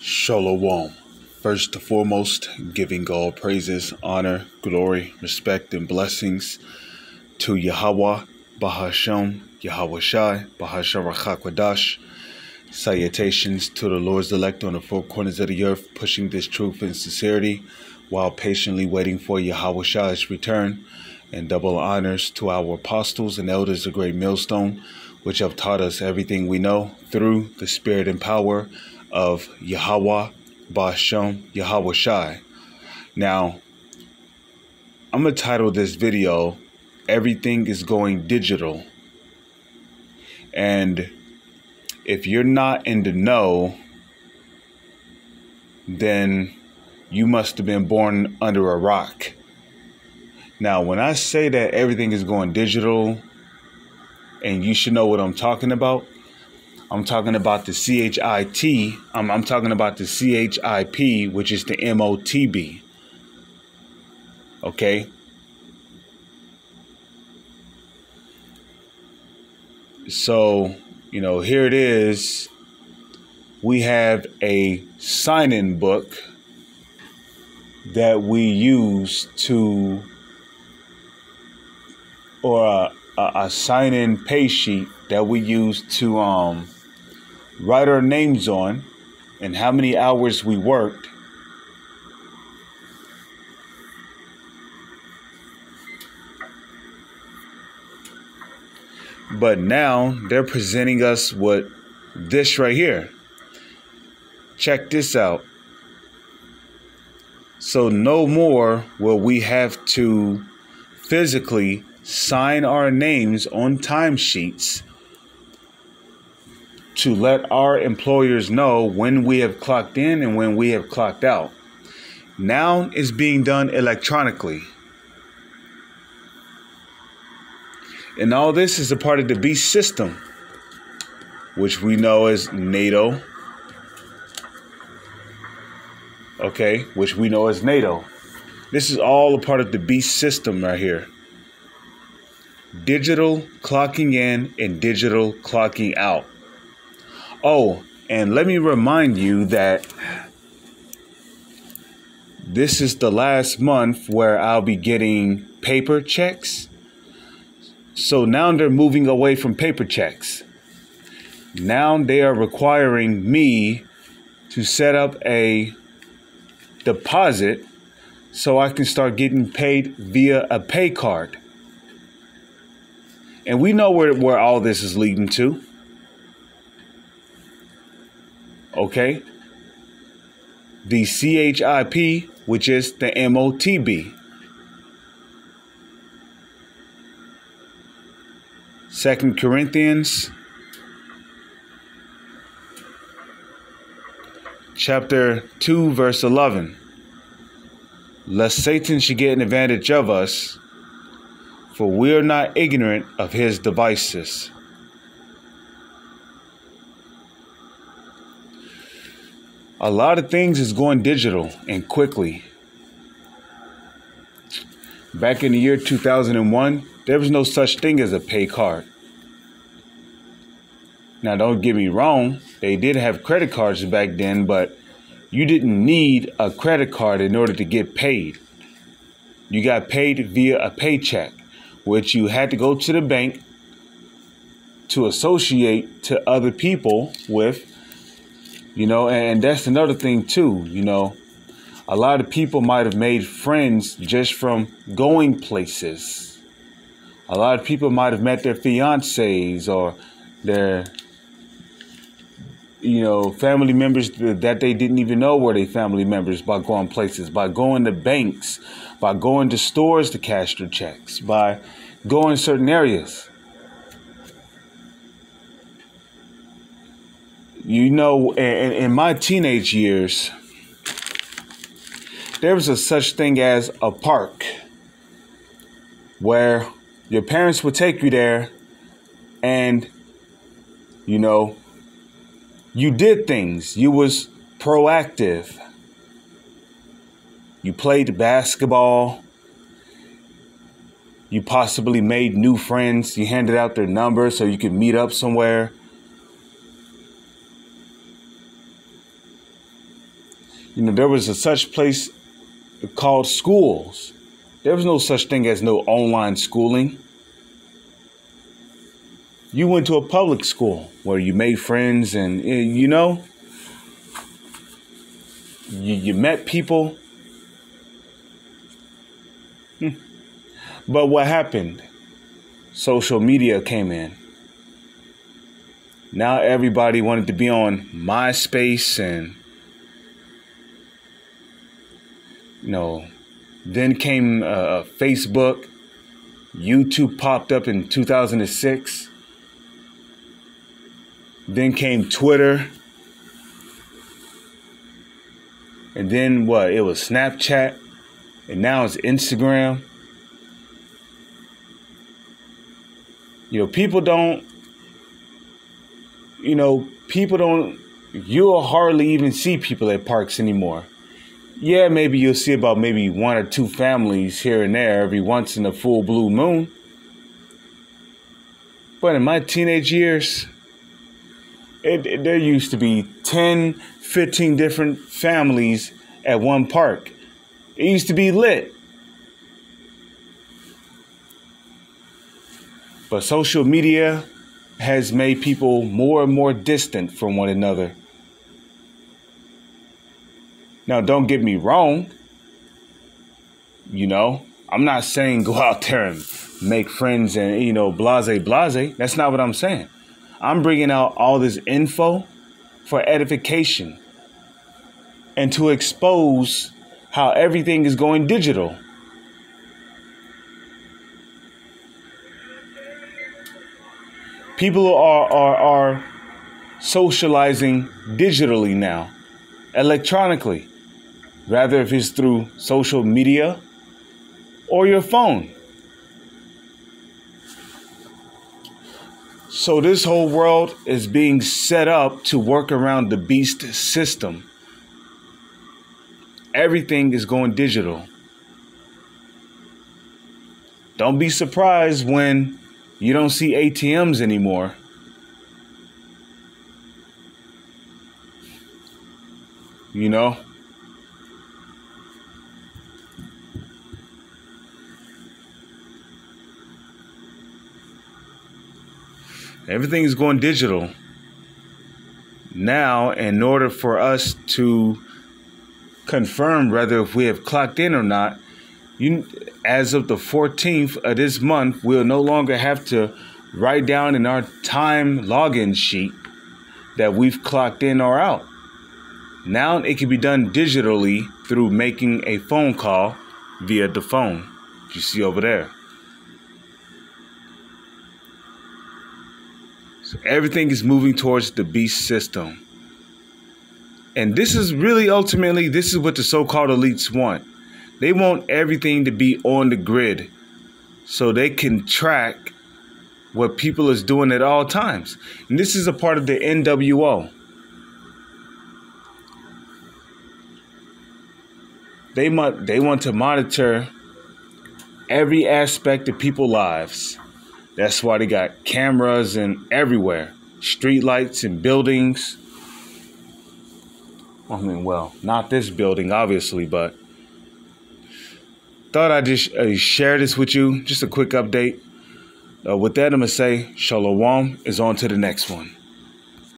Shalom. First and foremost, giving all praises, honor, glory, respect, and blessings to Yahweh, Bahashem, Yahweh Shai, Bahashem Rachakwadash. Salutations to the Lord's elect on the four corners of the earth, pushing this truth in sincerity while patiently waiting for Yahweh Shai's return. And double honors to our apostles and elders of Great Millstone, which have taught us everything we know through the spirit and power of Yahweh, Bahashem, Yahweh Shai. Now, I'm going to title this video, Everything is Going Digital. And if you're not in the know, then you must have been born under a rock. Now, when I say that everything is going digital, and you should know what I'm talking about, I'm talking about the CHIT. I'm talking about the CHIP, which is the MOTB. Okay? So, here it is. We have a sign-in book that we use to, or a sign-in pay sheet that we use to write our names on and how many hours we worked. But now they're presenting us with this right here. Check this out. So no more will we have to physically sign our names on timesheets to let our employers know when we have clocked in and when we have clocked out. Now it's being done electronically. And all this is a part of the BEAST system, which we know as NATO. Okay, which we know as NATO. This is all a part of the BEAST system right here. Digital clocking in and digital clocking out. Oh, and let me remind you that this is the last month where I'll be getting paper checks. So now they're moving away from paper checks. Now they are requiring me to set up a deposit so I can start getting paid via a pay card. And we know where all this is leading to. Okay? The CHIP, which is the MOTB. 2 Corinthians chapter 2, verse 11. Lest Satan should get an advantage of us, for we are not ignorant of his devices. A lot of things is going digital and quickly. Back in the year 2001, there was no such thing as a pay card. Now, don't get me wrong. They did have credit cards back then, but you didn't need a credit card in order to get paid. You got paid via a paycheck, which you had to go to the bank to associate to other people with, and that's another thing too, a lot of people might have made friends just from going places. A lot of people might have met their fiancés or their, family members that they didn't even know were their family members by going places, by going to banks, by going to stores to cash their checks, by going certain areas. In my teenage years, there was a such thing as a park where your parents would take you there and, you did things. You was proactive. You played basketball. You possibly made new friends. You handed out their number so you could meet up somewhere. There was a such place called schools. There was no such thing as no online schooling. You went to a public school where you made friends and, you met people. But what happened? Social media came in. Now everybody wanted to be on MySpace and, then came Facebook. YouTube popped up in 2006. Then came Twitter. And then what? It was Snapchat. And now it's Instagram. You'll hardly even see people at parks anymore. Yeah, maybe you'll see about maybe one or two families here and there every once in a full blue moon. But in my teenage years, there used to be 10, 15 different families at one park. It used to be lit. But social media has made people more and more distant from one another. Now, don't get me wrong. I'm not saying go out there and make friends and, blase. That's not what I'm saying. I'm bringing out all this info for edification and to expose how everything is going digital. People are socializing digitally now, electronically, rather if it's through social media or your phone. So this whole world is being set up to work around the beast system. Everything is going digital. Don't be surprised when you don't see ATMs anymore. Everything is going digital. Now, in order for us to confirm whether if we have clocked in or not, as of the 14th of this month, we'll no longer have to write down in our time login sheet that we've clocked in or out. Now it can be done digitally through making a phone call via the phone. You see over there. So everything is moving towards the beast system. And this is really ultimately, this is what the so-called elites want. They want everything to be on the grid so they can track what people is doing at all times. And this is a part of the NWO. They want to monitor every aspect of people's lives. That's why they got cameras and everywhere, street lights and buildings. Not this building, obviously, but thought I'd just share this with you. Just a quick update. With that, I'm going to say, Shalom is on to the next one.